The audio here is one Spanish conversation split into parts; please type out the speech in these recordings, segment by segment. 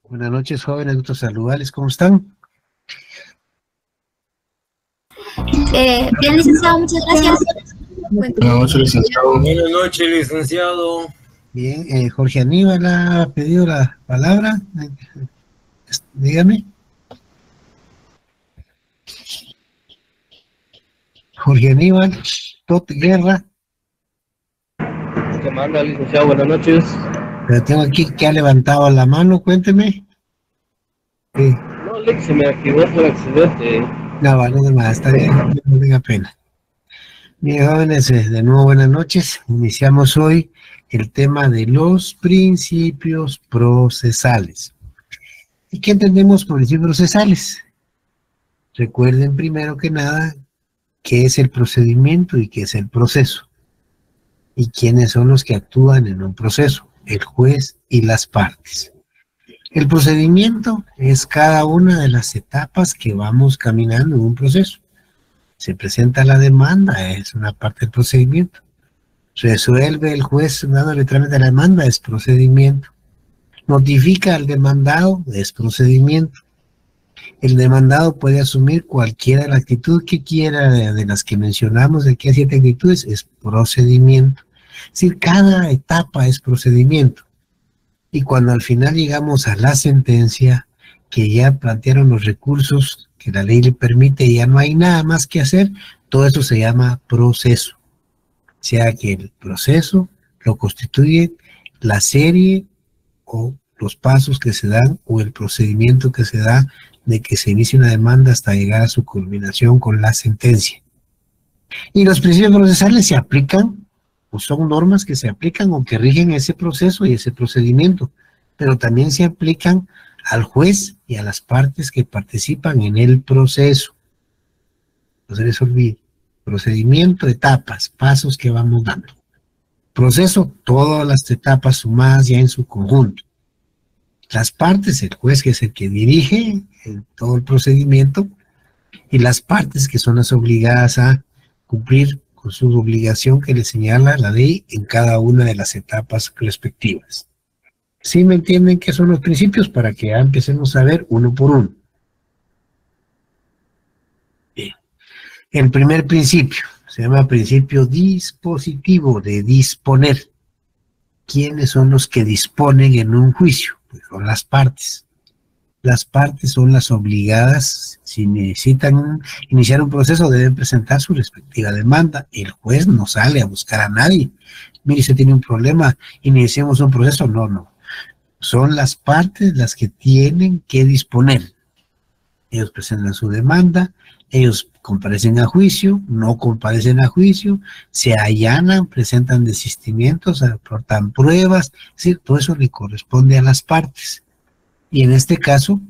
Buenas noches, jóvenes, gusto saludarles, ¿cómo están? Bien, licenciado, muchas gracias. Buenas noches, licenciado. Buenas noches, licenciado. Bien, Jorge Aníbal ha pedido la palabra, dígame. Jorge Aníbal, Tot Guerra. ¿Qué manda, licenciado? Buenas noches. Pero tengo aquí que ha levantado la mano, cuénteme. Sí. No, Alex, se me activó por accidente. No, vale, nada más, está bien, no tenga pena. Bien, jóvenes, de nuevo buenas noches. Iniciamos hoy el tema de los principios procesales. ¿Y qué entendemos por principios procesales? Recuerden primero que nada qué es el procedimiento y qué es el proceso. Y quiénes son los que actúan en un proceso, el juez y las partes. El procedimiento es cada una de las etapas que vamos caminando en un proceso. Se presenta la demanda, es una parte del procedimiento. Resuelve el juez dándole trámite a la demanda, es procedimiento. Notifica al demandado, es procedimiento. El demandado puede asumir cualquiera de la actitud que quiera de las que mencionamos, de aquí a 7 actitudes, es procedimiento. Es decir, cada etapa es procedimiento. Y cuando al final llegamos a la sentencia, que ya plantearon los recursos que la ley le permite y ya no hay nada más que hacer, todo eso se llama proceso. O sea que el proceso lo constituye la serie o los pasos que se dan o el procedimiento que se da de que se inicie una demanda hasta llegar a su culminación con la sentencia. Y los principios procesales se aplican, o son normas que se aplican o que rigen ese proceso y ese procedimiento, pero también se aplican al juez y a las partes que participan en el proceso. No se les olvide. Procedimiento, etapas, pasos que vamos dando. Proceso, todas las etapas sumadas ya en su conjunto. Las partes, el juez que es el que dirige todo el procedimiento, y las partes que son las obligadas a cumplir con su obligación que le señala la ley en cada una de las etapas respectivas. ¿Sí me entienden qué son los principios? Para que ya empecemos a ver uno por uno. Bien. El primer principio se llama principio dispositivo, de disponer. ¿Quiénes son los que disponen en un juicio? Pues son las partes. Las partes son las obligadas, si necesitan iniciar un proceso, deben presentar su respectiva demanda. El juez no sale a buscar a nadie. Mire, usted tiene un problema, iniciemos un proceso. No, no. Son las partes las que tienen que disponer. Ellos presentan su demanda, ellos comparecen a juicio, no comparecen a juicio, se allanan, presentan desistimientos, aportan pruebas, es decir, todo eso le corresponde a las partes. Y en este caso,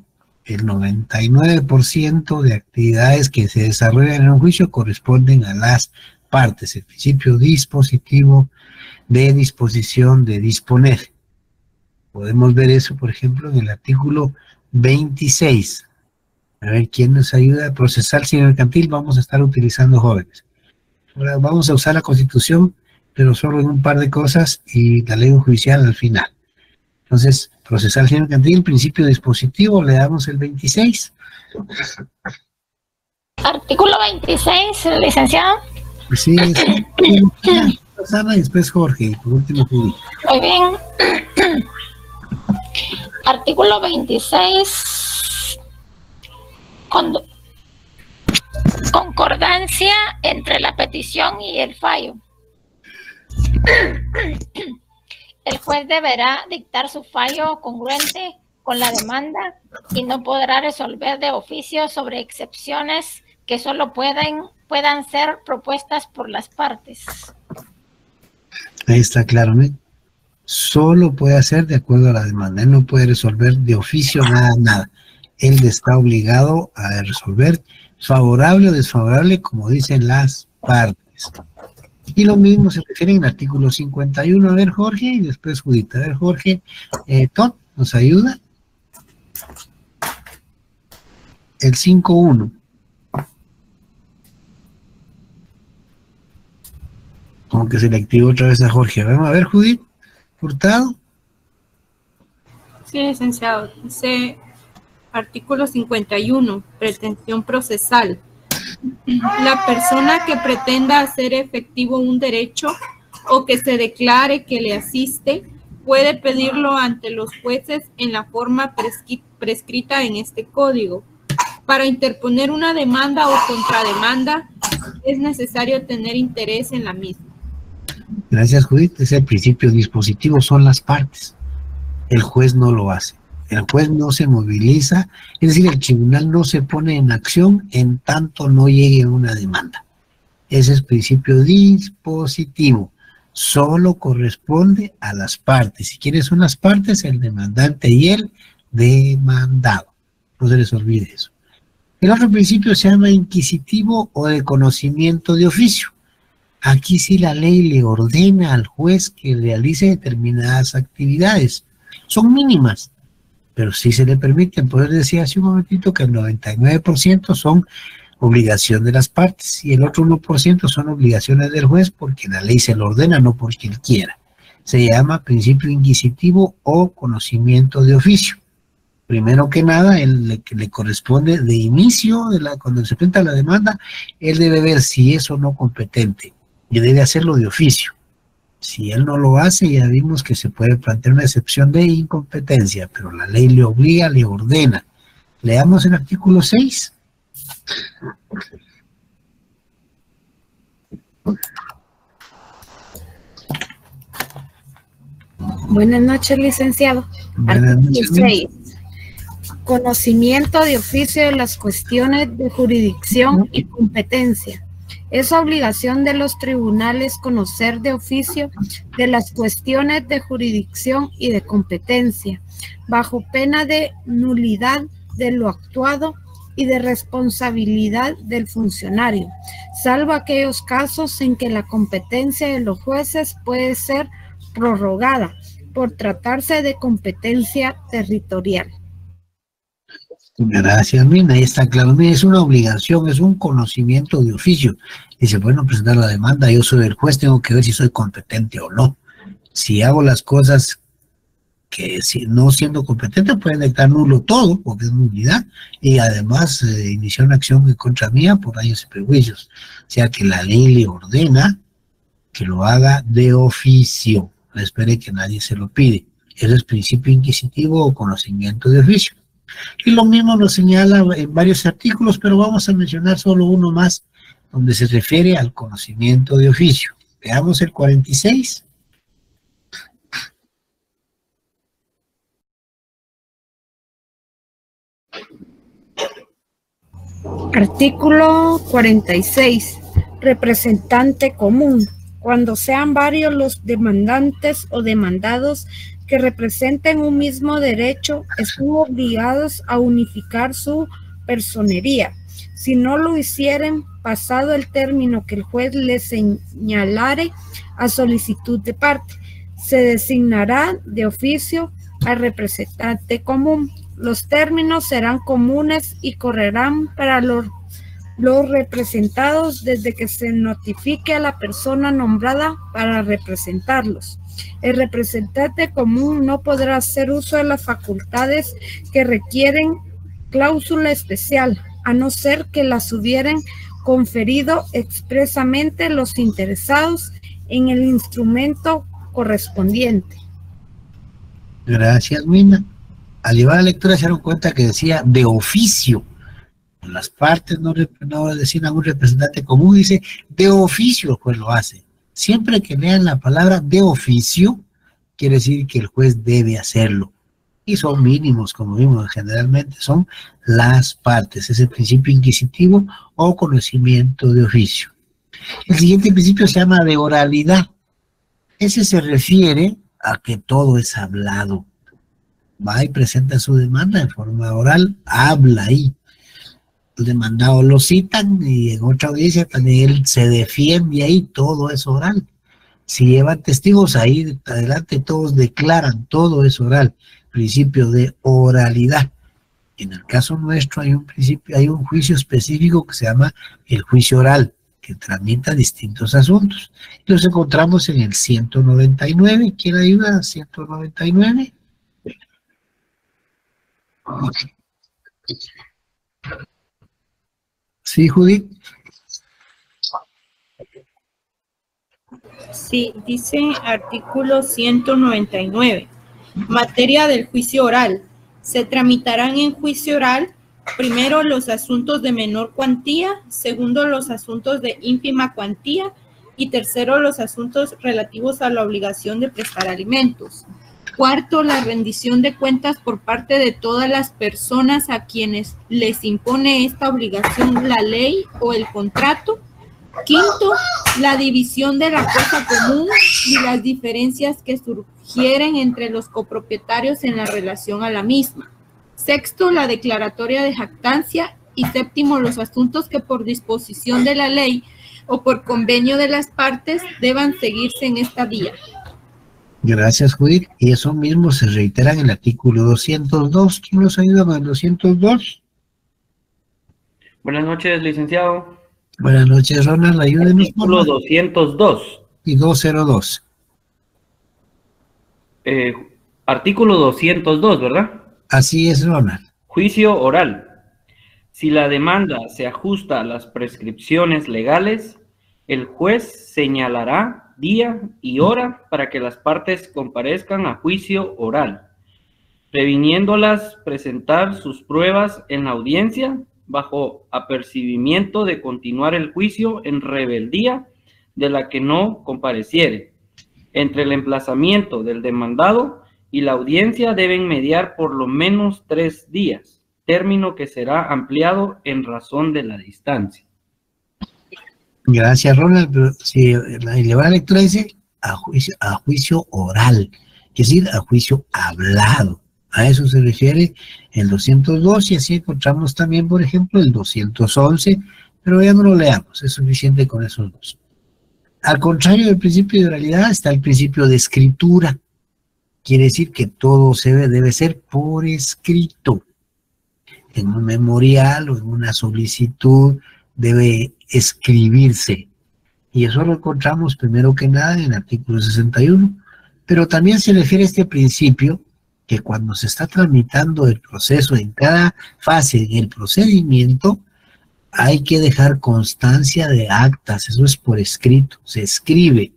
el 99% de actividades que se desarrollan en un juicio corresponden a las partes. El principio dispositivo de disposición, de disponer. Podemos ver eso, por ejemplo, en el artículo 26. A ver, ¿quién nos ayuda a procesar civil mercantil? Vamos a estar utilizando jóvenes. Ahora vamos a usar la Constitución, pero solo en un par de cosas, y la ley judicial al final. Entonces, procesar civil mercantil, principio dispositivo, le damos el 26. Artículo 26, licenciado. Sí, Susana y después Jorge, y por último Judith. Muy bien. Artículo 26. Concordancia entre la petición y el fallo. El juez deberá dictar su fallo congruente con la demanda y no podrá resolver de oficio sobre excepciones que solo puedan ser propuestas por las partes. Ahí está claro, ¿no? Solo puede hacer de acuerdo a la demanda. Él no puede resolver de oficio nada. Él está obligado a resolver favorable o desfavorable, como dicen las partes. Y lo mismo se refiere en el artículo 51. A ver, Jorge, y después Judith. A ver, Jorge, Todd, ¿nos ayuda? El 5.1. Como que se le activó otra vez a Jorge. Vamos a ver, Judith, Hurtado. Sí, licenciado. Dice artículo 51, pretensión procesal. La persona que pretenda hacer efectivo un derecho o que se declare que le asiste puede pedirlo ante los jueces en la forma prescrita en este código. Para interponer una demanda o contrademanda es necesario tener interés en la misma. Gracias, Judith. Es el principio dispositivo, son las partes. El juez no lo hace. El juez no se moviliza, es decir, el tribunal no se pone en acción en tanto no llegue una demanda. Ese es principio dispositivo. Solo corresponde a las partes. Si quieres unas partes, el demandante y el demandado. No se les olvide eso. El otro principio se llama inquisitivo o de conocimiento de oficio. Aquí sí la ley le ordena al juez que realice determinadas actividades. Son mínimas, pero sí se le permiten. Por eso decía hace un momentito que el 99% son obligación de las partes y el otro 1% son obligaciones del juez porque la ley se lo ordena, no porque él quiera. Se llama principio inquisitivo o conocimiento de oficio. Primero que nada, le corresponde de inicio, cuando se presenta la demanda, él debe ver si es o no competente y debe hacerlo de oficio. Si él no lo hace, ya vimos que se puede plantear una excepción de incompetencia, pero la ley le obliga, le ordena. Leamos el artículo 6. Buenas noches, licenciado. Buenas noches. Artículo 6. Conocimiento de oficio de las cuestiones de jurisdicción y competencia. Es obligación de los tribunales conocer de oficio de las cuestiones de jurisdicción y de competencia, bajo pena de nulidad de lo actuado y de responsabilidad del funcionario, salvo aquellos casos en que la competencia de los jueces puede ser prorrogada por tratarse de competencia territorial. Gracias, Mina, ahí está claro. Mira, es una obligación, es un conocimiento de oficio. Dice, bueno, presentar la demanda, yo soy el juez, tengo que ver si soy competente o no. Si hago las cosas que si no siendo competente pueden declarar nulo todo, porque es nulidad, y además iniciar una acción en contra mía por daños y perjuicios. O sea que la ley le ordena que lo haga de oficio, no espere que nadie se lo pide. Ese es principio inquisitivo o conocimiento de oficio. Y lo mismo lo señala en varios artículos, pero vamos a mencionar solo uno más, donde se refiere al conocimiento de oficio. Veamos el 46. Artículo 46. Representante común. Cuando sean varios los demandantes o demandados que representen un mismo derecho, están obligados a unificar su personería. Si no lo hicieren, pasado el término que el juez les señalare a solicitud de parte, se designará de oficio al representante común. Los términos serán comunes y correrán para los representados desde que se notifique a la persona nombrada para representarlos. El representante común no podrá hacer uso de las facultades que requieren cláusula especial, a no ser que las hubieran conferido expresamente los interesados en el instrumento correspondiente. Gracias, Mina. Al llevar la lectura se dieron cuenta que decía de oficio. Las partes no designan un representante común, dice de oficio, pues lo hace. Siempre que lean la palabra de oficio, quiere decir que el juez debe hacerlo. Y son mínimos, como vimos, generalmente son las partes. Es el principio inquisitivo o conocimiento de oficio. El siguiente principio se llama de oralidad. Ese se refiere a que todo es hablado. Va y presenta su demanda en forma oral, habla ahí. El demandado lo citan y en otra audiencia también él se defiende ahí, todo es oral. Si llevan testigos ahí adelante, todos declaran, todo es oral. Principio de oralidad. En el caso nuestro hay un principio, hay un juicio específico que se llama el juicio oral, que tramita distintos asuntos. Los encontramos en el 199. ¿Quién ayuda? 199. Sí, Judith. Sí, dice artículo 199. Materia del juicio oral. Se tramitarán en juicio oral, primero, los asuntos de menor cuantía, segundo, los asuntos de ínfima cuantía y tercero, los asuntos relativos a la obligación de prestar alimentos. Cuarto, la rendición de cuentas por parte de todas las personas a quienes les impone esta obligación la ley o el contrato. Quinto, la división de la cosa común y las diferencias que surgieren entre los copropietarios en la relación a la misma. Sexto, la declaratoria de jactancia. Y séptimo, los asuntos que por disposición de la ley o por convenio de las partes deban seguirse en esta vía. Gracias, Judith. Y eso mismo se reitera en el artículo 202. ¿Quién nos ayuda con el 202? Buenas noches, licenciado. Buenas noches, Ronald. Ayúdenos. Artículo 202. Y 202. Artículo 202, ¿verdad? Así es, Ronald. Juicio oral. Si la demanda se ajusta a las prescripciones legales, el juez señalará día y hora para que las partes comparezcan a juicio oral, previniéndolas presentar sus pruebas en la audiencia bajo apercibimiento de continuar el juicio en rebeldía de la que no compareciere. Entre el emplazamiento del demandado y la audiencia deben mediar por lo menos 3 días, término que será ampliado en razón de la distancia. Gracias, Ronald. Pero si la elevada lectura dice a juicio oral, es decir, a juicio hablado. A eso se refiere el 202 y así encontramos también, por ejemplo, el 211, pero ya no lo leamos, es suficiente con esos dos. Al contrario del principio de oralidad está el principio de escritura. Quiere decir que todo debe ser por escrito. En un memorial o en una solicitud debe escribirse. Y eso lo encontramos primero que nada en el artículo 61. Pero también se refiere a este principio que cuando se está tramitando el proceso en cada fase del procedimiento, hay que dejar constancia de actas. Eso es por escrito, se escribe.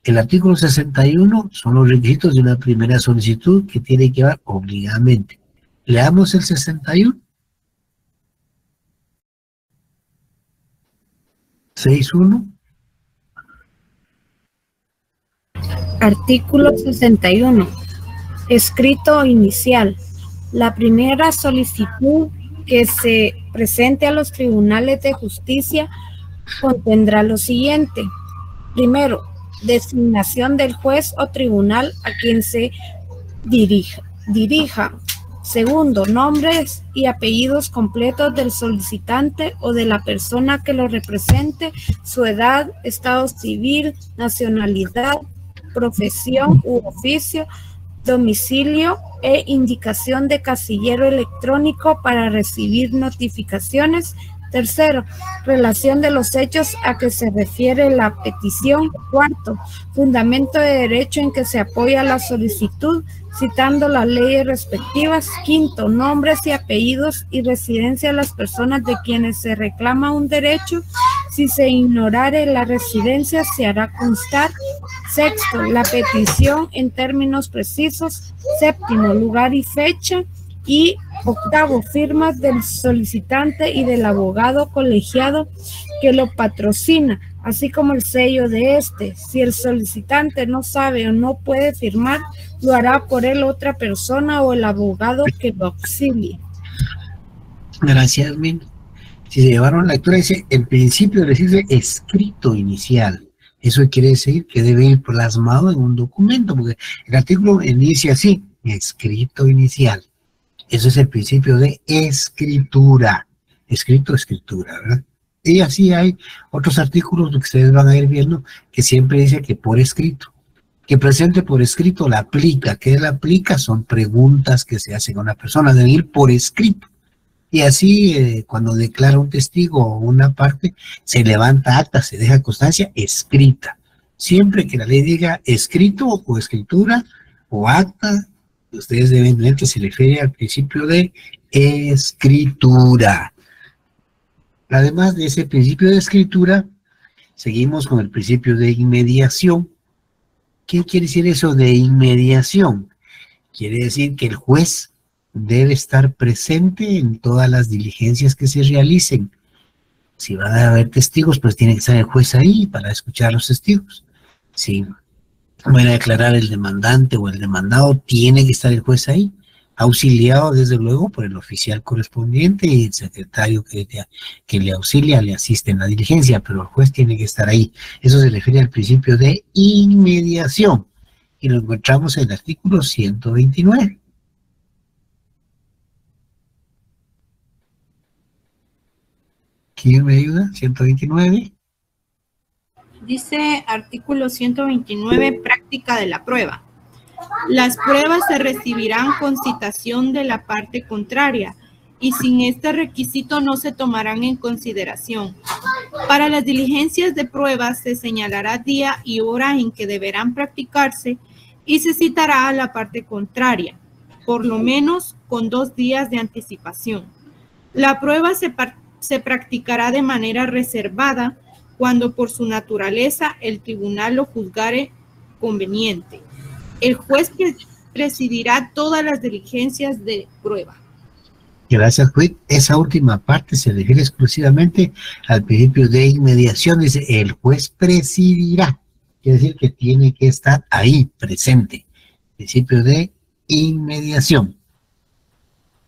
El artículo 61 son los requisitos de una primera solicitud que tiene que llevar obligadamente. Leamos el 61. 6.1. Artículo 61. Escrito inicial. La primera solicitud que se presente a los tribunales de justicia contendrá lo siguiente. Primero, designación del juez o tribunal a quien se dirija. Segundo, nombres y apellidos completos del solicitante o de la persona que lo represente, su edad, estado civil, nacionalidad, profesión u oficio, domicilio e indicación de casillero electrónico para recibir notificaciones. Tercero, relación de los hechos a que se refiere la petición. Cuarto, fundamento de derecho en que se apoya la solicitud, citando las leyes respectivas. Quinto, nombres y apellidos y residencia de las personas de quienes se reclama un derecho. Si se ignorare la residencia, se hará constar. Sexto, la petición en términos precisos. Séptimo, lugar y fecha. Y octavo, firmas del solicitante y del abogado colegiado que lo patrocina, así como el sello de este. Si el solicitante no sabe o no puede firmar, lo hará por él otra persona o el abogado que lo auxilie. Gracias, Min. Si se llevaron la lectura, dice el principio de decirse escrito inicial. Eso quiere decir que debe ir plasmado en un documento, porque el artículo inicia así, escrito inicial. Eso es el principio de escritura. Escrito, escritura, ¿verdad? Y así hay otros artículos que ustedes van a ir viendo que siempre dice que por escrito. Que presente por escrito la aplica. ¿Qué la aplica? Son preguntas que se hacen a una persona. Deben ir por escrito. Y así, cuando declara un testigo o una parte, se levanta acta, se deja constancia escrita. Siempre que la ley diga escrito o escritura o acta, Ustedes deben ver que se refiere al principio de escritura. Además de ese principio de escritura, seguimos con el principio de inmediación. ¿Qué quiere decir eso de inmediación? Quiere decir que el juez debe estar presente en todas las diligencias que se realicen. Si van a haber testigos, pues tiene que estar el juez ahí para escuchar a los testigos. Si van a declarar el demandante o el demandado, tiene que estar el juez ahí, auxiliado desde luego por el oficial correspondiente y el secretario que le auxilia, le asiste en la diligencia, pero el juez tiene que estar ahí. Eso se refiere al principio de inmediación y lo encontramos en el artículo 129. ¿Quién me ayuda? 129. Dice artículo 129, práctica de la prueba. Las pruebas se recibirán con citación de la parte contraria y sin este requisito no se tomarán en consideración. Para las diligencias de pruebas se señalará día y hora en que deberán practicarse y se citará a la parte contraria, por lo menos con 2 días de anticipación. La prueba se practicará de manera reservada cuando por su naturaleza el tribunal lo juzgare conveniente. El juez presidirá todas las diligencias de prueba. Gracias, juez. Esa última parte se refiere exclusivamente al principio de inmediación. Dice, el juez presidirá. Quiere decir que tiene que estar ahí, presente. Principio de inmediación.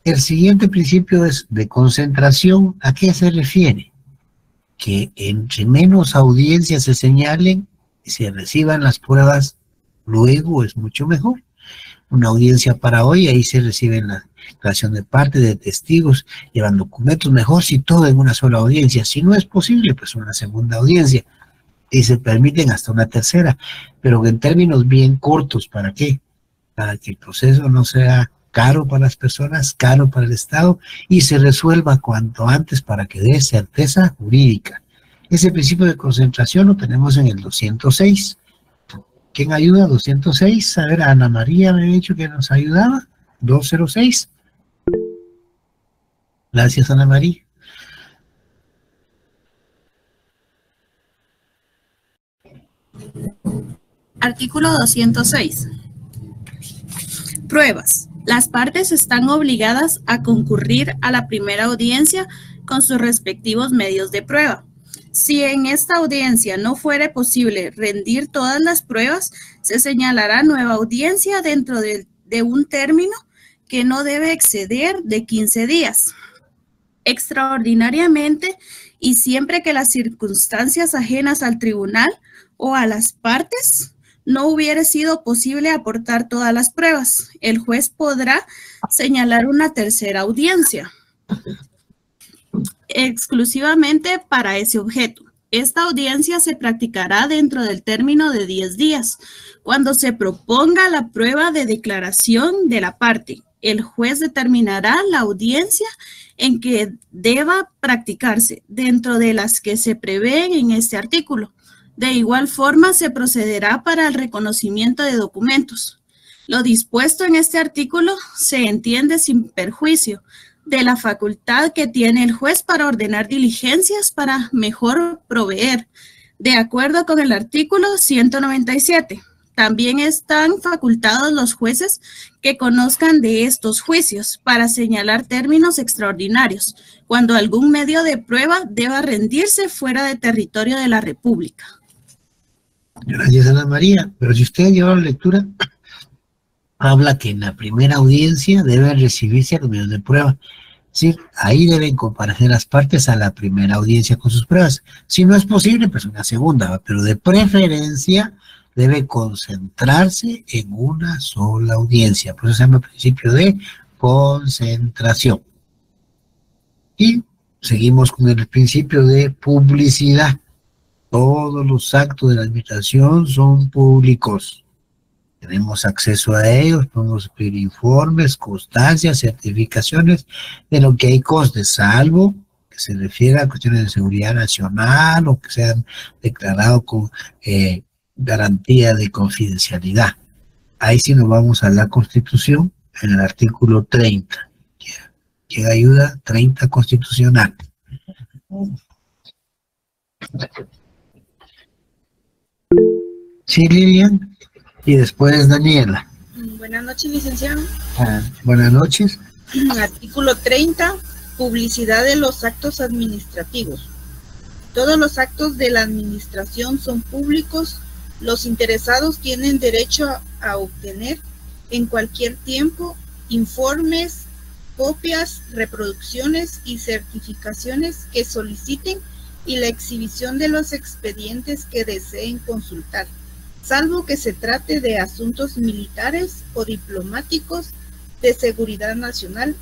El siguiente principio es de concentración. ¿A qué se refiere? Que entre menos audiencias se señalen y se reciban las pruebas, luego es mucho mejor. Una audiencia para hoy, ahí se reciben la declaración de parte, de testigos, llevan documentos, mejor si todo en una sola audiencia. Si no es posible, pues una segunda audiencia. Y se permiten hasta una tercera, pero en términos bien cortos. ¿Para qué? Para que el proceso no sea caro para las personas, caro para el Estado, y se resuelva cuanto antes para que dé certeza jurídica. Ese principio de concentración lo tenemos en el 206. ¿Quién ayuda? 206. A ver, Ana María me había dicho que nos ayudaba. 206. Gracias, Ana María. Artículo 206. Pruebas. Las partes están obligadas a concurrir a la primera audiencia con sus respectivos medios de prueba. Si en esta audiencia no fuere posible rendir todas las pruebas, se señalará nueva audiencia dentro de un término que no debe exceder de 15 días. Extraordinariamente, y siempre que las circunstancias ajenas al tribunal o a las partes no hubiere sido posible aportar todas las pruebas, el juez podrá señalar una tercera audiencia exclusivamente para ese objeto. Esta audiencia se practicará dentro del término de 10 días, cuando se proponga la prueba de declaración de la parte. El juez determinará la audiencia en que deba practicarse, dentro de las que se prevén en este artículo. De igual forma, se procederá para el reconocimiento de documentos. Lo dispuesto en este artículo se entiende sin perjuicio de la facultad que tiene el juez para ordenar diligencias para mejor proveer, de acuerdo con el artículo 197. También están facultados los jueces que conozcan de estos juicios para señalar términos extraordinarios, cuando algún medio de prueba deba rendirse fuera de territorio de la República. Gracias, Ana María. Pero si usted lleva la lectura, habla que en la primera audiencia deben recibirse los medios de prueba. Sí, ahí deben comparecer las partes a la primera audiencia con sus pruebas. Si no es posible, pues una segunda, pero de preferencia debe concentrarse en una sola audiencia. Por eso se llama principio de concentración. Y seguimos con el principio de publicidad. Todos los actos de la administración son públicos. Tenemos acceso a ellos, podemos pedir informes, constancias, certificaciones de lo que hay conste, salvo que se refiera a cuestiones de seguridad nacional o que sean declarados con garantía de confidencialidad. Ahí sí nos vamos a la Constitución, en el artículo 30. ¿Quién ayuda? 30 constitucional. Sí, Lilian. Y después Daniela. Buenas noches, licenciado. Buenas noches. Artículo 30, publicidad de los actos administrativos. Todos los actos de la administración son públicos. Los interesados tienen derecho a obtener en cualquier tiempo informes, copias, reproducciones y certificaciones que soliciten y la exhibición de los expedientes que deseen consultar, salvo que se trate de asuntos militares o diplomáticos, de seguridad nacional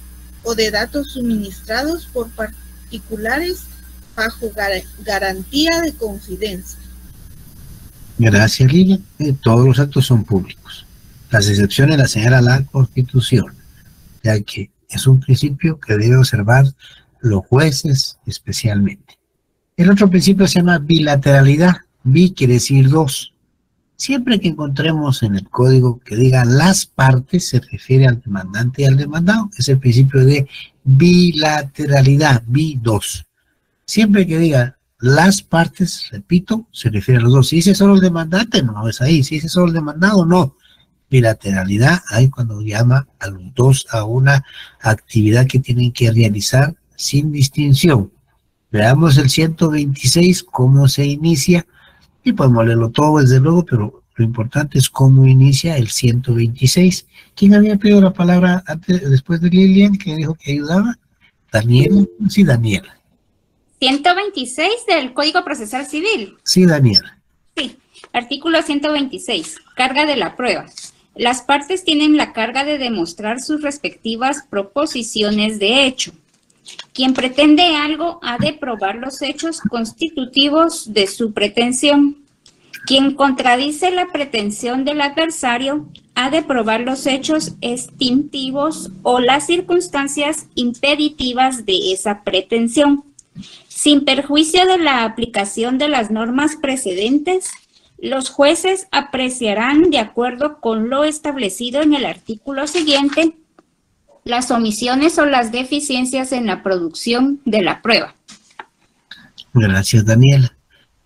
o de datos suministrados por particulares bajo garantía de confidencia. Gracias, Lilian. Todos los actos son públicos. Las excepciones las señala la Constitución, ya que es un principio que debe observar los jueces especialmente. El otro principio se llama bilateralidad. Bi quiere decir dos. Siempre que encontremos en el código que diga las partes, se refiere al demandante y al demandado. Es el principio de bilateralidad, bi dos. Siempre que diga las partes, repito, se refiere a los dos. Si dice solo el demandante, no es ahí. Si dice solo el demandado, no. Bilateralidad, ahí cuando llama a los dos a una actividad que tienen que realizar sin distinción. Veamos el 126, cómo se inicia, y podemos leerlo todo desde luego, pero lo importante es cómo inicia el 126. ¿Quién había pedido la palabra antes, después de Lilian, que dijo que ayudaba? ¿Daniela? Sí, Daniela. 126 del Código Procesal Civil. Sí, Daniela. Sí, artículo 126, carga de la prueba. Las partes tienen la carga de demostrar sus respectivas proposiciones de hecho. Quien pretende algo ha de probar los hechos constitutivos de su pretensión. Quien contradice la pretensión del adversario ha de probar los hechos extintivos o las circunstancias impeditivas de esa pretensión. Sin perjuicio de la aplicación de las normas precedentes, los jueces apreciarán, de acuerdo con lo establecido en el artículo siguiente, las omisiones o las deficiencias en la producción de la prueba. Gracias, Daniela.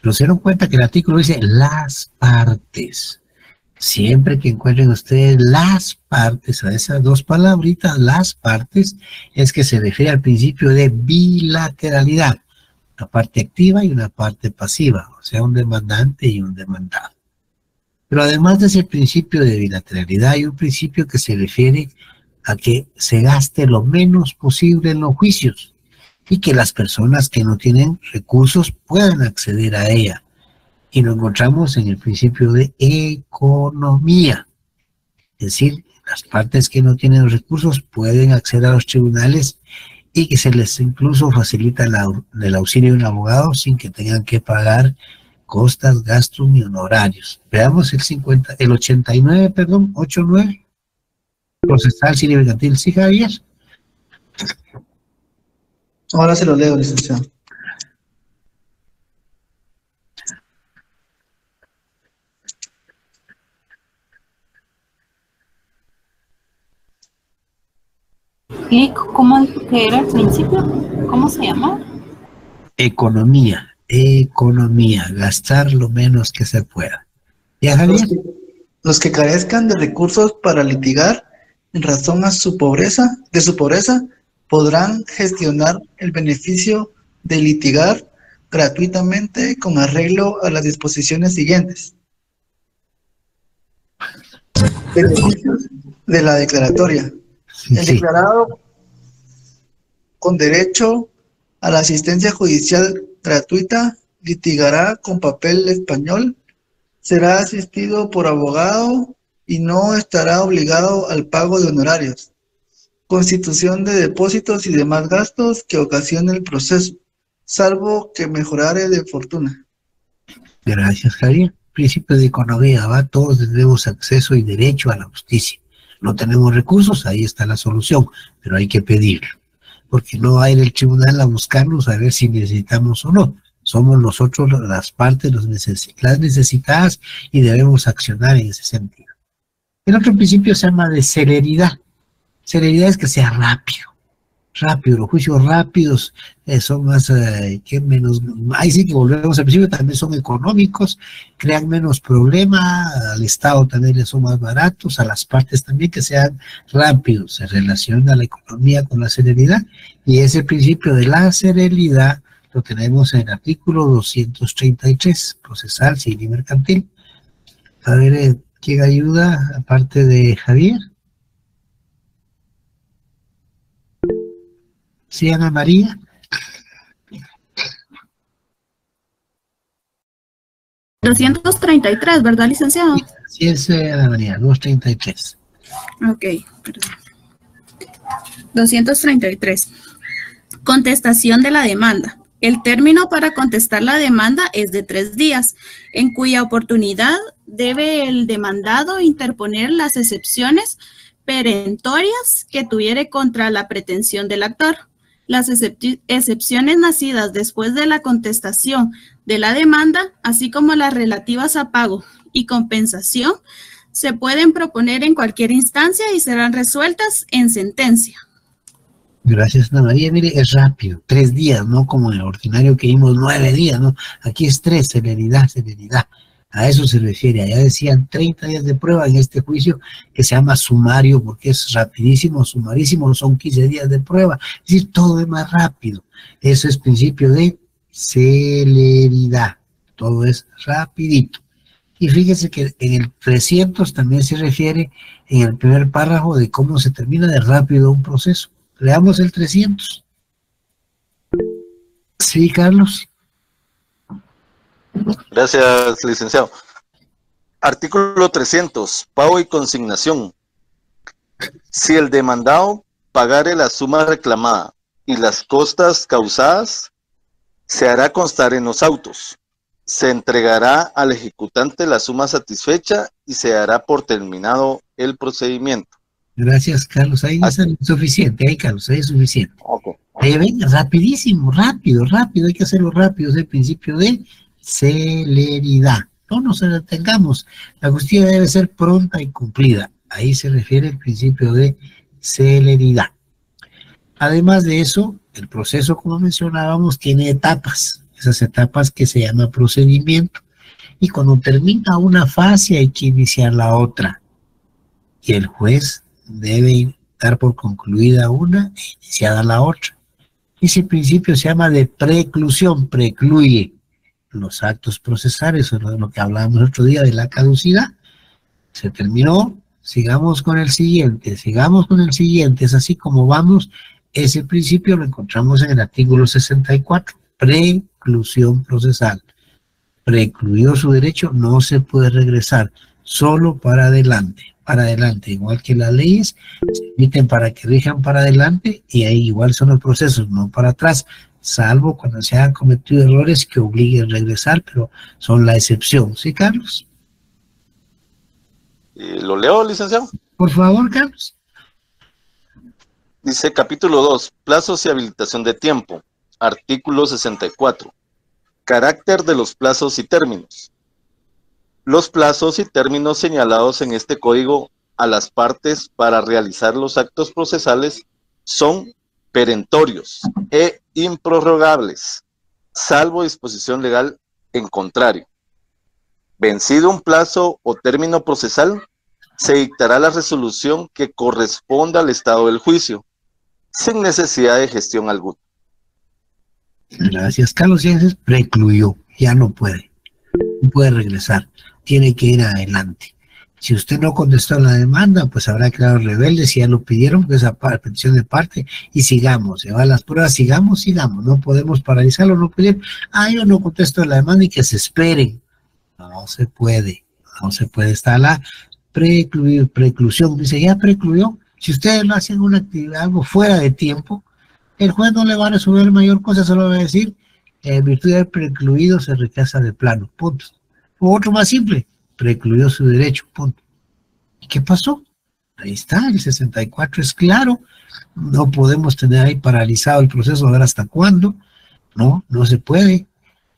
Pero se dieron cuenta que el artículo dice las partes. Siempre que encuentren ustedes las partes, a esas dos palabritas, las partes, es que se refiere al principio de bilateralidad. Una parte activa y una parte pasiva, o sea, un demandante y un demandado. Pero además de ese principio de bilateralidad, hay un principio que se refiere a que se gaste lo menos posible en los juicios y que las personas que no tienen recursos puedan acceder a ella. Y lo encontramos en el principio de economía. Es decir, las partes que no tienen recursos pueden acceder a los tribunales y que se les incluso facilita el auxilio de un abogado sin que tengan que pagar costas, gastos ni honorarios. Veamos el 89, 89. Procesal civil mercantil. ¿Sí, Javier? Ahora se lo leo, licenciado. ¿Cómo que era el principio? ¿Cómo se llama? Economía, gastar lo menos que se pueda. ¿Ya, Javier? Los que carezcan de recursos para litigar en razón a su pobreza, podrán gestionar el beneficio de litigar gratuitamente con arreglo a las disposiciones siguientes. Beneficios de la declaratoria. El declarado con derecho a la asistencia judicial gratuita litigará con papel español, será asistido por abogado y no estará obligado al pago de honorarios, constitución de depósitos y demás gastos que ocasione el proceso, salvo que mejorare de fortuna. Gracias, Javier. Principio de economía, ¿va? Todos tenemos acceso y derecho a la justicia. No tenemos recursos, ahí está la solución, pero hay que pedirlo, porque no va a ir el tribunal a buscarnos a ver si necesitamos o no. Somos nosotros las partes, las necesitadas, y debemos accionar en ese sentido. El otro principio se llama de celeridad. Celeridad es que sea rápido. Rápido, los juicios rápidos son más, que menos, ahí sí que volvemos al principio, también son económicos, crean menos problema, al Estado también les son más baratos, a las partes también que sean rápidos, se relaciona la economía con la celeridad, y ese principio de la celeridad lo tenemos en el artículo 233, procesal, civil y mercantil. A ver, ¿quién ayuda aparte de Javier? Sí, Ana María. $233, ¿verdad, licenciado? Sí, es Ana María, 233. Ok, perdón. 233. Contestación de la demanda. El término para contestar la demanda es de 3 días, en cuya oportunidad debe el demandado interponer las excepciones perentorias que tuviere contra la pretensión del actor. Las excepciones nacidas después de la contestación de la demanda, así como las relativas a pago y compensación, se pueden proponer en cualquier instancia y serán resueltas en sentencia. Gracias, Ana María. Mire, es rápido, 3 días, no como en el ordinario que vimos 9 días, ¿no? Aquí es 3, celeridad, celeridad. A eso se refiere. Allá decían 30 días de prueba en este juicio que se llama sumario porque es rapidísimo, sumarísimo, son 15 días de prueba. Es decir, todo es más rápido. Eso es principio de celeridad. Todo es rapidito. Y fíjese que en el 300 también se refiere en el primer párrafo de cómo se termina de rápido un proceso. Leamos el 300. Sí, Carlos. Gracias, licenciado. Artículo 300, pago y consignación. Si el demandado pagare la suma reclamada y las costas causadas, se hará constar en los autos. Se entregará al ejecutante la suma satisfecha y se dará por terminado el procedimiento. Gracias, Carlos. Ahí es suficiente, ahí, Carlos, ahí es suficiente. Okay. Venga, rapidísimo, rápido, rápido, hay que hacerlo rápido, es el principio de celeridad. No nos detengamos, la justicia debe ser pronta y cumplida. Ahí se refiere el principio de celeridad. Además de eso, el proceso, como mencionábamos, tiene etapas. Esas etapas que se llama procedimiento. Y cuando termina una fase hay que iniciar la otra. Y el juez debe dar por concluida una e iniciada la otra. Ese principio se llama de preclusión, precluye los actos procesales, eso es lo que hablábamos el otro día de la caducidad. Se terminó, sigamos con el siguiente, es así como vamos. Ese principio lo encontramos en el artículo 64, preclusión procesal. Precluyó su derecho, no se puede regresar, solo para adelante, igual que las leyes se emiten para que rijan para adelante y ahí igual son los procesos, no para atrás, salvo cuando se hayan cometido errores que obliguen a regresar, pero son la excepción. ¿Sí, Carlos? ¿Lo leo, licenciado? Por favor, Carlos. Dice capítulo 2, plazos y habilitación de tiempo. Artículo 64. Carácter de los plazos y términos. Los plazos y términos señalados en este código a las partes para realizar los actos procesales son perentorios e improrrogables, salvo disposición legal en contrario. Vencido un plazo o término procesal, se dictará la resolución que corresponda al estado del juicio, sin necesidad de gestión alguna. Gracias, Carlos. Ya se precluyó, ya no puede regresar, tiene que ir adelante. Si usted no contestó la demanda, pues habrá quedado rebelde. Si ya lo pidieron, pues a petición de parte, y sigamos, se van las pruebas, sigamos, no podemos paralizarlo, no pedir, yo no contesto la demanda y que se esperen. No se puede, está la preclusión, dice, ya precluyó. Si ustedes no hacen una actividad, algo fuera de tiempo, el juez no le va a resolver mayor cosa, solo va a decir, en virtud de haber precluido, se rechaza de plano, punto. O otro más simple, precluyó su derecho, punto. ¿Y qué pasó? Ahí está, el 64 es claro, no podemos tener ahí paralizado el proceso, a ver hasta cuándo, no se puede.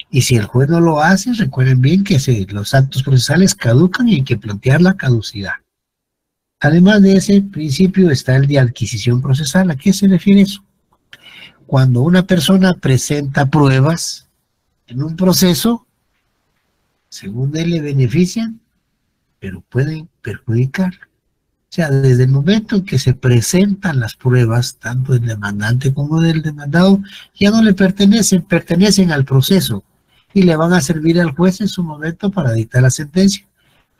Y si el juez no lo hace, recuerden bien que los actos procesales caducan y hay que plantear la caducidad. Además de ese principio está el de adquisición procesal. ¿A qué se refiere eso? Cuando una persona presenta pruebas en un proceso, según él le benefician, pero pueden perjudicar. O sea, desde el momento en que se presentan las pruebas, tanto del demandante como del demandado, ya no le pertenecen al proceso y le van a servir al juez en su momento para dictar la sentencia.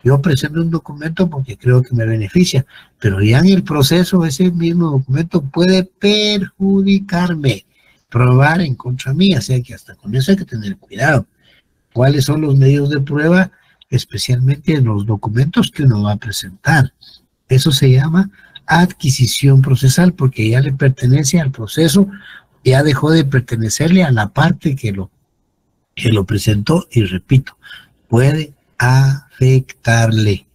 Yo presento un documento porque creo que me beneficia, pero ya en el proceso ese mismo documento puede perjudicarme, probar en contra mía, o sea que hasta con eso hay que tener cuidado. ¿Cuáles son los medios de prueba? Especialmente en los documentos que uno va a presentar. Eso se llama adquisición procesal porque ya le pertenece al proceso, ya dejó de pertenecerle a la parte que lo presentó y repito, puede afectarle.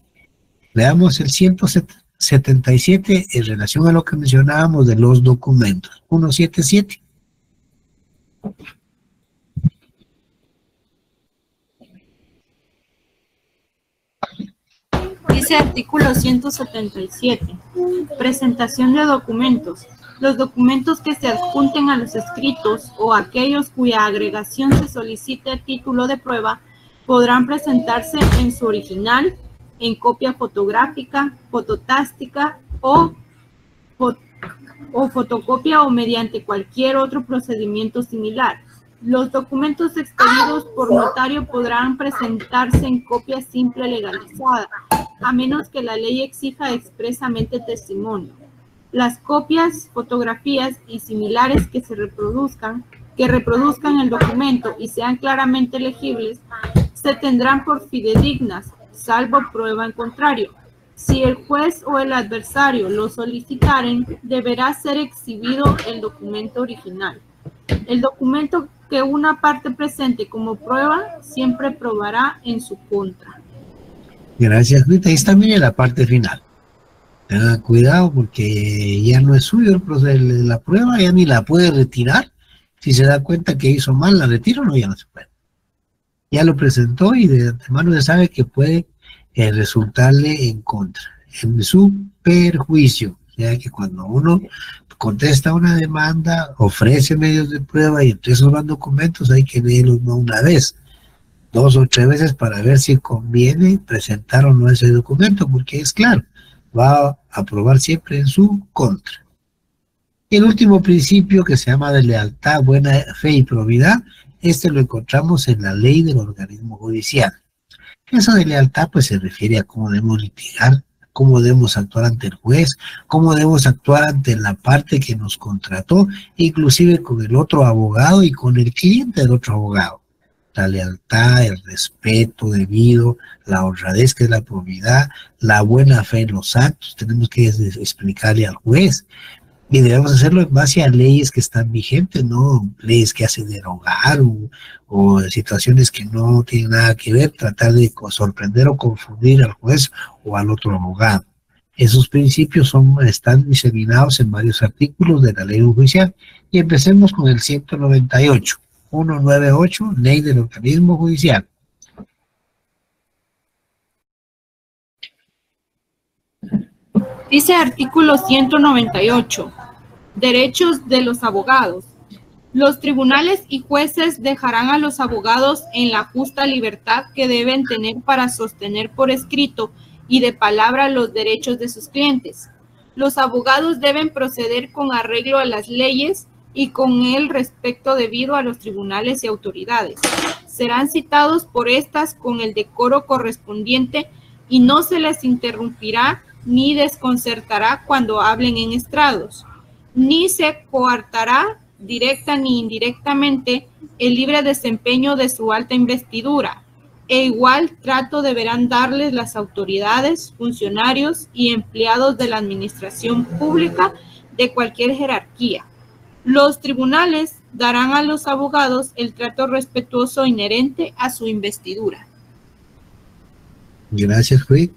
Veamos el 177 en relación a lo que mencionábamos de los documentos. 177. Dice artículo 177. Presentación de documentos. Los documentos que se adjunten a los escritos o aquellos cuya agregación se solicite a título de prueba podrán presentarse en su original, en copia fotográfica, fototástica o fotocopia o mediante cualquier otro procedimiento similar. Los documentos expedidos por notario podrán presentarse en copia simple legalizada, a menos que la ley exija expresamente testimonio. Las copias, fotografías y similares que reproduzcan el documento y sean claramente legibles, se tendrán por fidedignas, salvo prueba en contrario. Si el juez o el adversario lo solicitaren, deberá ser exhibido el documento original. El documento que una parte presente como prueba siempre probará en su contra. Gracias, Rita. Ahí está, mire la parte final. Tengan cuidado porque ya no es suyo el proceso de la prueba, ya ni la puede retirar. Si se da cuenta que hizo mal, la retira o no, ya no se puede. Ya lo presentó y de antemano se sabe que puede resultarle en contra, en su perjuicio. O sea que cuando uno contesta una demanda, ofrece medios de prueba y entre esos van documentos, hay que leerlos no una vez, 2 o 3 veces para ver si conviene presentar o no ese documento, porque es claro, va a probar siempre en su contra. Y el último principio que se llama de lealtad, buena fe y probidad, este lo encontramos en la ley del organismo judicial. Eso de lealtad pues se refiere a cómo debemos litigar, cómo debemos actuar ante el juez, cómo debemos actuar ante la parte que nos contrató, inclusive con el otro abogado y con el cliente del otro abogado. La lealtad, el respeto debido, la honradez que es la probidad, la buena fe en los actos, tenemos que explicarle al juez. Y debemos hacerlo en base a leyes que están vigentes, no leyes que hacen derogar o situaciones que no tienen nada que ver, tratar de sorprender o confundir al juez o al otro abogado. Esos principios están diseminados en varios artículos de la ley judicial. Y empecemos con el 198, 198, ley del organismo judicial. Dice artículo 198. Derechos de los abogados. Los tribunales y jueces dejarán a los abogados en la justa libertad que deben tener para sostener por escrito y de palabra los derechos de sus clientes. Los abogados deben proceder con arreglo a las leyes y con el respeto debido a los tribunales y autoridades. Serán citados por estas con el decoro correspondiente y no se les interrumpirá ni desconcertará cuando hablen en estrados, ni se coartará directa ni indirectamente el libre desempeño de su alta investidura, e igual trato deberán darles las autoridades, funcionarios y empleados de la administración pública de cualquier jerarquía. Los tribunales darán a los abogados el trato respetuoso inherente a su investidura. Gracias, juez.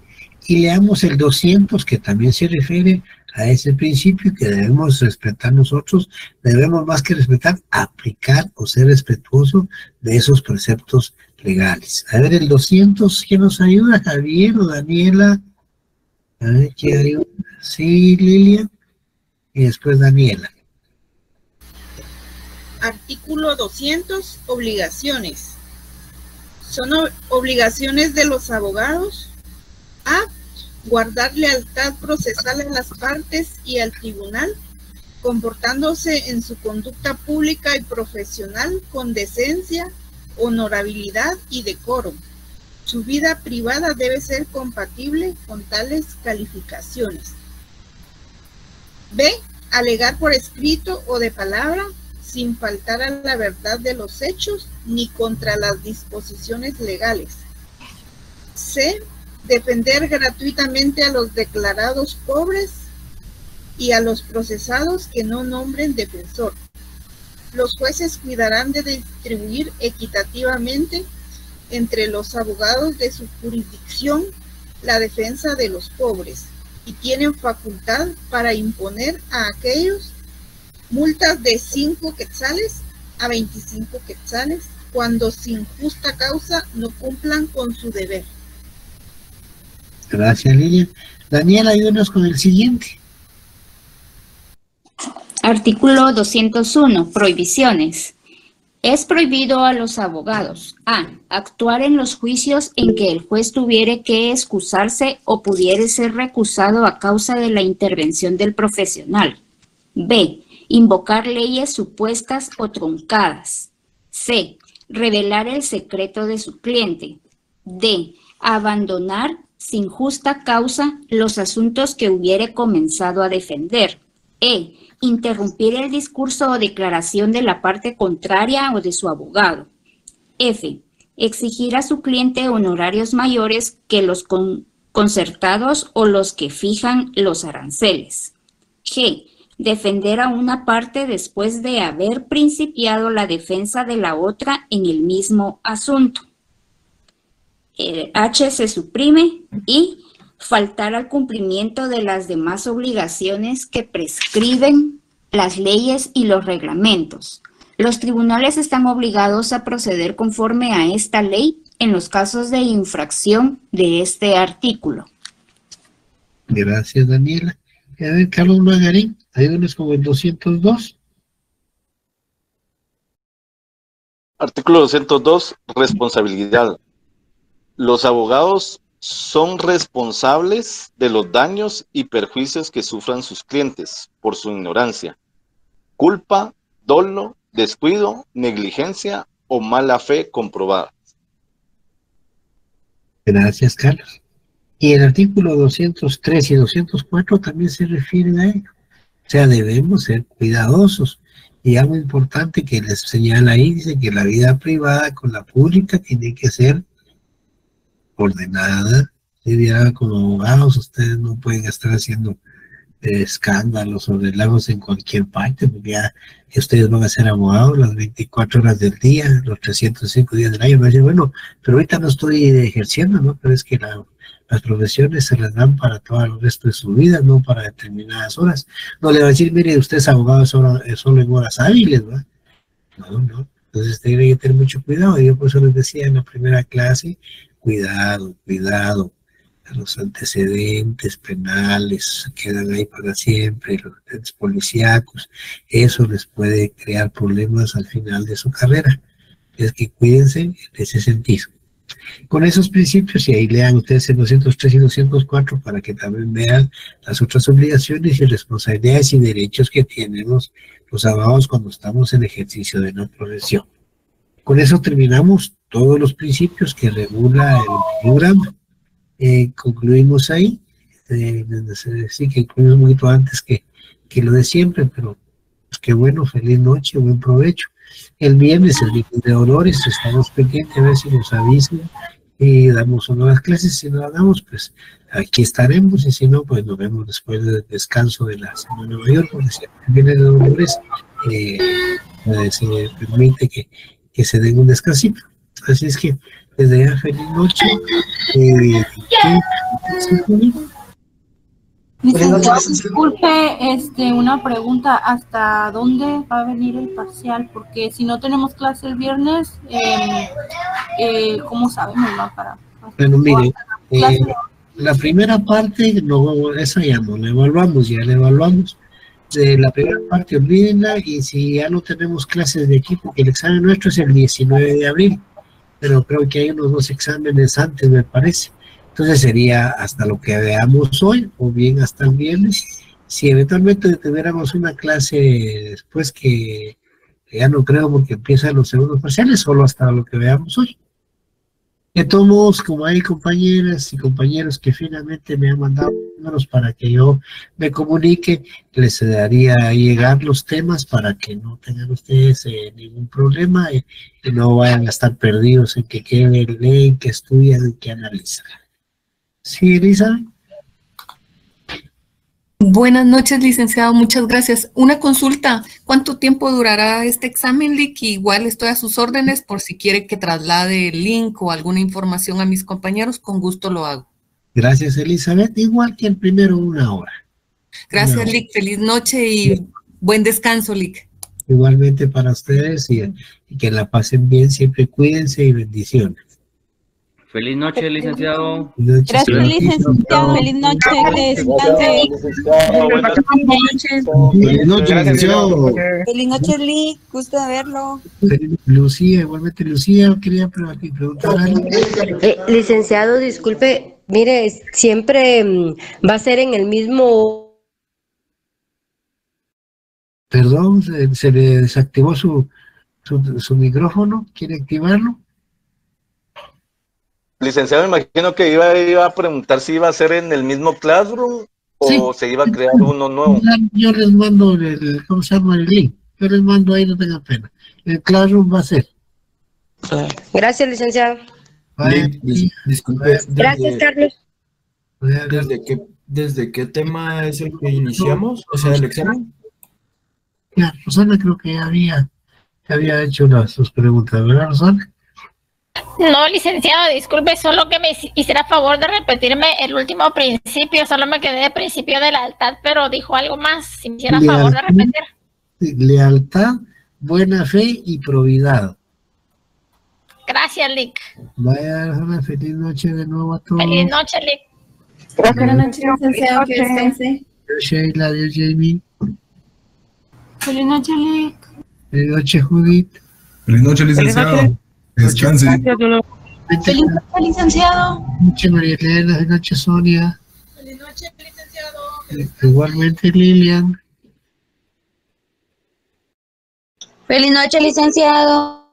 Y leamos el 200, que también se refiere a ese principio que debemos respetar nosotros. Debemos más que respetar, aplicar o ser respetuoso de esos preceptos legales. A ver, el 200, ¿quién nos ayuda? Javier o Daniela. A ver, ¿qué hay? Sí, Lilian. Y después Daniela. Artículo 200, obligaciones. Son obligaciones de los abogados. A. Guardar lealtad procesal a las partes y al tribunal, comportándose en su conducta pública y profesional con decencia, honorabilidad y decoro. Su vida privada debe ser compatible con tales calificaciones. B. Alegar por escrito o de palabra, sin faltar a la verdad de los hechos ni contra las disposiciones legales. C. Defender gratuitamente a los declarados pobres y a los procesados que no nombren defensor. Los jueces cuidarán de distribuir equitativamente entre los abogados de su jurisdicción la defensa de los pobres y tienen facultad para imponer a aquellos multas de 5 quetzales a 25 quetzales cuando sin justa causa no cumplan con su deber. Gracias, Lilian. Daniela, ayúdanos con el siguiente. Artículo 201. Prohibiciones. Es prohibido a los abogados: a. Actuar en los juicios en que el juez tuviere que excusarse o pudiere ser recusado a causa de la intervención del profesional. b. Invocar leyes supuestas o truncadas. c. Revelar el secreto de su cliente. d. Abandonar sin justa causa los asuntos que hubiere comenzado a defender. e. Interrumpir el discurso o declaración de la parte contraria o de su abogado. f. Exigir a su cliente honorarios mayores que los concertados o los que fijan los aranceles. g. Defender a una parte después de haber principiado la defensa de la otra en el mismo asunto. El H se suprime. Y faltar al cumplimiento de las demás obligaciones que prescriben las leyes y los reglamentos. Los tribunales están obligados a proceder conforme a esta ley en los casos de infracción de este artículo. Gracias, Daniela. A ver, Carlos Magarín, ayúdanos con el 202. Artículo 202, responsabilidad. Los abogados son responsables de los daños y perjuicios que sufran sus clientes por su ignorancia, culpa, dolo, descuido, negligencia o mala fe comprobada. Gracias, Carlos. Y el artículo 203 y 204 también se refieren a ello. O sea, debemos ser cuidadosos. Y algo importante que les señala ahí, dice que la vida privada con la pública tiene que ser ordenada. Ya como abogados ustedes no pueden estar haciendo escándalos o relajos en cualquier parte, porque ya ustedes van a ser abogados las 24 horas del día, los 305 días del año. Me dicen, bueno, pero ahorita no estoy ejerciendo, ¿no? Pero es que las profesiones se las dan para todo el resto de su vida, no para determinadas horas. No le va a decir, mire, usted es abogado solo en horas hábiles, ¿verdad? No. Entonces tiene que tener mucho cuidado. Yo por eso les decía en la primera clase, cuidado. Los antecedentes penales quedan ahí para siempre, los antecedentes policíacos, eso les puede crear problemas al final de su carrera. Es que cuídense en ese sentido. Con esos principios, y ahí lean ustedes el 203 y 204 para que también vean las otras obligaciones y responsabilidades y derechos que tienen los abogados cuando estamos en ejercicio de una profesión. Con eso terminamos todos los principios que regula el programa. Concluimos ahí. Sí que incluimos un poquito antes que lo de siempre, pero pues qué bueno, feliz noche, buen provecho. El viernes, el día de honores, estamos pendientes a ver si nos avisan y damos una de las clases. Si no la damos, pues aquí estaremos, y si no, pues nos vemos después del descanso de la Semana Mayor, porque si el viernes de honores se permite que se den un descansito. Así es que desde ya feliz noche. Disculpe, una pregunta, ¿hasta dónde va a venir el parcial? Porque si no tenemos clase el viernes, ¿cómo sabemos, no? Bueno, mire, La primera parte, esa ya no la evaluamos, ya la evaluamos. De la primera parte, olvídenla, y si ya no tenemos clases de equipo, que el examen nuestro es el 19 de abril, pero creo que hay unos 2 exámenes antes, me parece. Entonces sería hasta lo que veamos hoy, o bien hasta el viernes. Si eventualmente tuviéramos una clase después que ya no creo porque empiezan los segundos parciales, solo hasta lo que veamos hoy. De todos modos, como hay compañeras y compañeros que finalmente me han mandado números para que yo me comunique, les daría llegar los temas para que no tengan ustedes ningún problema y no vayan a estar perdidos en que leen, que estudian, que analizan. ¿Sí, Elisa? Buenas noches, licenciado, muchas gracias. Una consulta, ¿cuánto tiempo durará este examen, Lick? Igual estoy a sus órdenes por si quiere que traslade el link o alguna información a mis compañeros, con gusto lo hago. Gracias, Elizabeth. Igual que el primero, 1 hora. Gracias, Lick. Feliz noche y buen descanso, Lick. Igualmente para ustedes y que la pasen bien, siempre cuídense y bendiciones. Feliz noche, licenciado. Gracias, licenciado. Feliz noche, que descanse. Feliz noche, licenciado. Feliz noche, Lick. Gusto de verlo. Lucía, igualmente Lucía, quería preguntar algo. Licenciado, disculpe, mire, siempre va a ser en el mismo... Perdón, se le desactivó su micrófono, ¿quiere activarlo? Licenciado, me imagino que iba a preguntar si iba a ser en el mismo Classroom o se iba a crear uno nuevo. Yo les mando ¿cómo se llama? El link. Yo les mando ahí, no tengan pena. El Classroom va a ser. Gracias, licenciado. Disculpe. Gracias, Carlos. ¿Desde qué tema es el que iniciamos? O sea, el examen. Ya, Rosana creo que había hecho sus preguntas, ¿verdad, Rosana? No, licenciado, disculpe, solo que me hiciera favor de repetirme el último principio, solo me quedé de principio de lealtad, pero dijo algo más, si me hiciera favor de repetir. Lealtad, buena fe y probidad. Gracias, Lick. Vaya, Rosana, feliz noche de nuevo a todos. Feliz noche, Lick. Buenas noches, licenciado, que descanse. Adiós, Sheila, adiós, Jamie. Feliz noche, Lick. Feliz noche, Judith. Feliz noche, licenciado. Descanse. Feliz noche, licenciado. Feliz noche, María Elena. Feliz noche, Sonia. Feliz noche, licenciado. Igualmente, Lilian. Feliz noche, licenciado.